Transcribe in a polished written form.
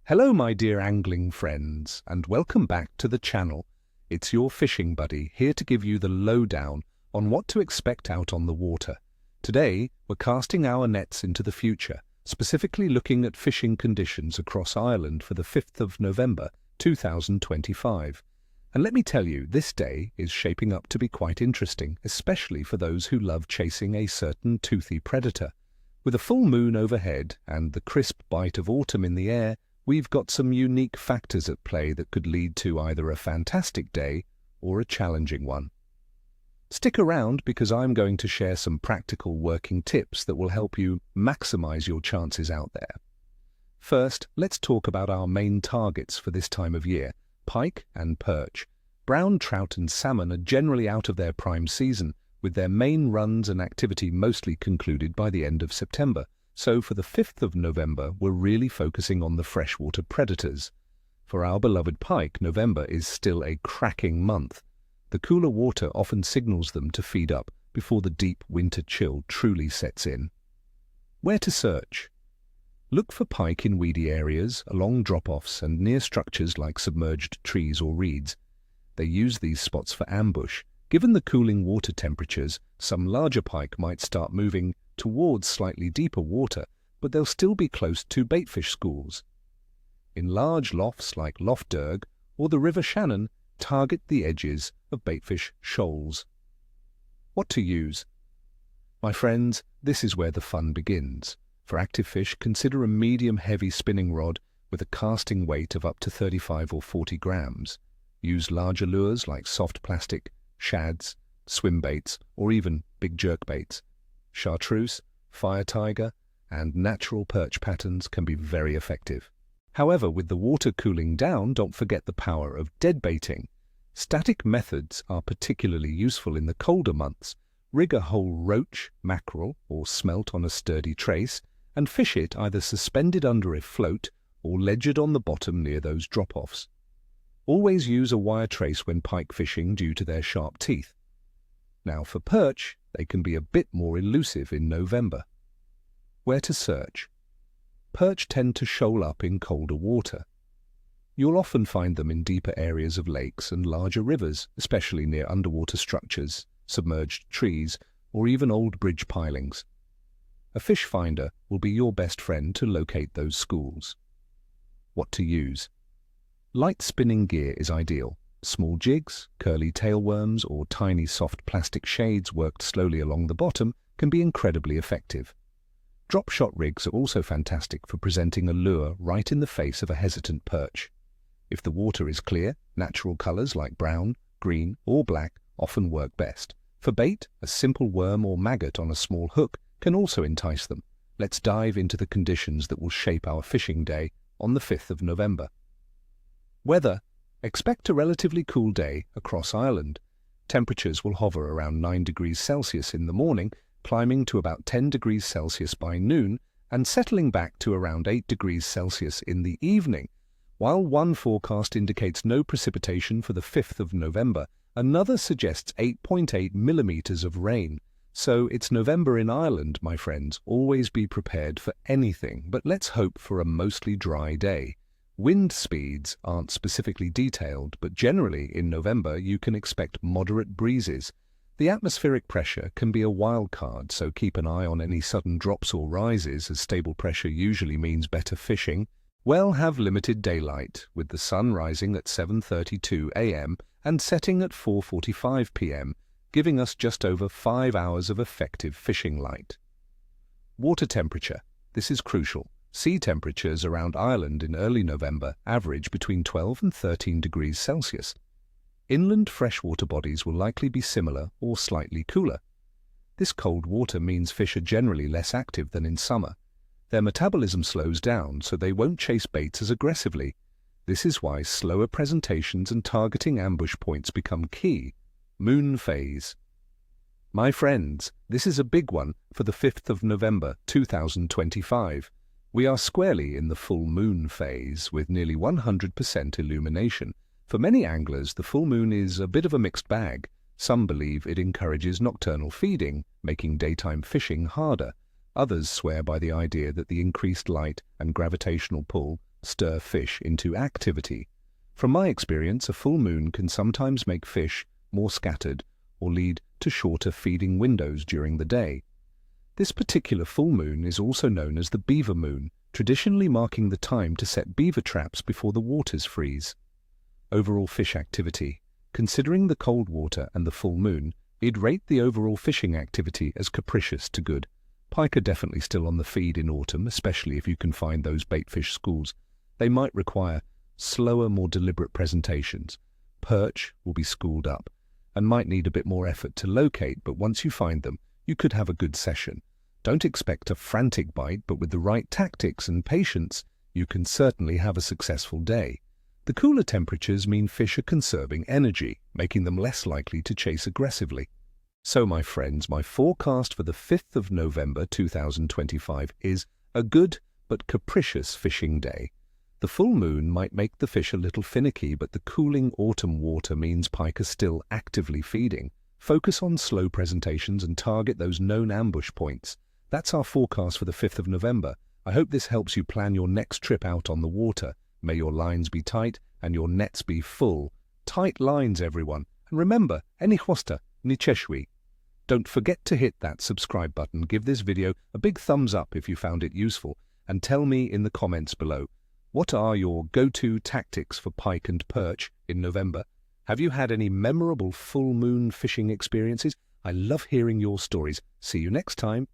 Hello my dear angling friends, and welcome back to the channel. It's your fishing buddy here to give you the lowdown on what to expect out on the water. Today, we're casting our nets into the future, specifically looking at fishing conditions across Ireland for the 5th of November 2025. And let me tell you, this day is shaping up to be quite interesting, especially for those who love chasing a certain toothy predator. With a full moon overhead and the crisp bite of autumn in the air, we've got some unique factors at play that could lead to either a fantastic day or a challenging one. Stick around because I'm going to share some practical working tips that will help you maximize your chances out there. First, let's talk about our main targets for this time of year: pike and perch. Brown trout and salmon are generally out of their prime season, with their main runs and activity mostly concluded by the end of September. So for the 5th of November, we're really focusing on the freshwater predators. For our beloved pike, November is still a cracking month. The cooler water often signals them to feed up before the deep winter chill truly sets in. Where to search? Look for pike in weedy areas, along drop-offs and near structures like submerged trees or reeds. They use these spots for ambush. Given the cooling water temperatures, some larger pike might start moving towards slightly deeper water, but they'll still be close to baitfish schools. In large lofts like Lough Derg or the River Shannon, target the edges of baitfish shoals. What to use? My friends, this is where the fun begins. For active fish, consider a medium-heavy spinning rod with a casting weight of up to 35 or 40 grams. Use larger lures like soft plastic, shads, swim baits, or even big jerk baits. Chartreuse, fire tiger, and natural perch patterns can be very effective. However, with the water cooling down, don't forget the power of deadbaiting. Static methods are particularly useful in the colder months. Rig a whole roach, mackerel, or smelt on a sturdy trace, and fish it either suspended under a float or ledgered on the bottom near those drop-offs. Always use a wire trace when pike fishing due to their sharp teeth. Now for perch, they can be a bit more elusive in November. Where to search? Perch tend to shoal up in colder water. You'll often find them in deeper areas of lakes and larger rivers, especially near underwater structures, submerged trees, or even old bridge pilings. A fish finder will be your best friend to locate those schools. What to use? Light spinning gear is ideal. Small jigs, curly tailworms, or tiny soft plastic shades worked slowly along the bottom can be incredibly effective. Drop shot rigs are also fantastic for presenting a lure right in the face of a hesitant perch. If the water is clear, natural colors like brown, green, or black often work best. For bait, a simple worm or maggot on a small hook can also entice them. Let's dive into the conditions that will shape our fishing day on the 5th of November. Weather. Expect a relatively cool day across Ireland. Temperatures will hover around 9 degrees Celsius in the morning, climbing to about 10 degrees Celsius by noon, and settling back to around 8 degrees Celsius in the evening. While one forecast indicates no precipitation for the 5th of November, another suggests 8.8 millimeters of rain. So it's November in Ireland, my friends. Always be prepared for anything, but let's hope for a mostly dry day. Wind speeds aren't specifically detailed, but generally in November you can expect moderate breezes. The atmospheric pressure can be a wild card, so keep an eye on any sudden drops or rises, as stable pressure usually means better fishing. We'll have limited daylight, with the sun rising at 7:32 a.m. and setting at 4:45 p.m., giving us just over 5 hours of effective fishing light. Water temperature. This is crucial. Sea temperatures around Ireland in early November average between 12 and 13 degrees Celsius. Inland freshwater bodies will likely be similar or slightly cooler. This cold water means fish are generally less active than in summer. Their metabolism slows down, so they won't chase baits as aggressively. This is why slower presentations and targeting ambush points become key. Moon phase. My friends, this is a big one for the 5th of November 2025. We are squarely in the full moon phase with nearly 100% illumination. For many anglers, the full moon is a bit of a mixed bag. Some believe it encourages nocturnal feeding, making daytime fishing harder. Others swear by the idea that the increased light and gravitational pull stir fish into activity. From my experience, a full moon can sometimes make fish more scattered or lead to shorter feeding windows during the day. This particular full moon is also known as the beaver moon, traditionally marking the time to set beaver traps before the waters freeze. Overall fish activity. Considering the cold water and the full moon, I'd rate the overall fishing activity as capricious to good. Pike are definitely still on the feed in autumn, especially if you can find those baitfish schools. They might require slower, more deliberate presentations. Perch will be schooled up and might need a bit more effort to locate, but once you find them, you could have a good session. Don't expect a frantic bite, but with the right tactics and patience, you can certainly have a successful day. The cooler temperatures mean fish are conserving energy, making them less likely to chase aggressively. So, my friends, my forecast for the 5th of November 2025 is a good but capricious fishing day. The full moon might make the fish a little finicky, but the cooling autumn water means pike are still actively feeding. Focus on slow presentations and target those known ambush points. That's our forecast for the 5th of November. I hope this helps you plan your next trip out on the water. May your lines be tight and your nets be full. Tight lines, everyone. And remember, any hosta, ni cheshwi. Don't forget to hit that subscribe button, give this video a big thumbs up if you found it useful, and tell me in the comments below, what are your go-to tactics for pike and perch in November? Have you had any memorable full moon fishing experiences? I love hearing your stories. See you next time.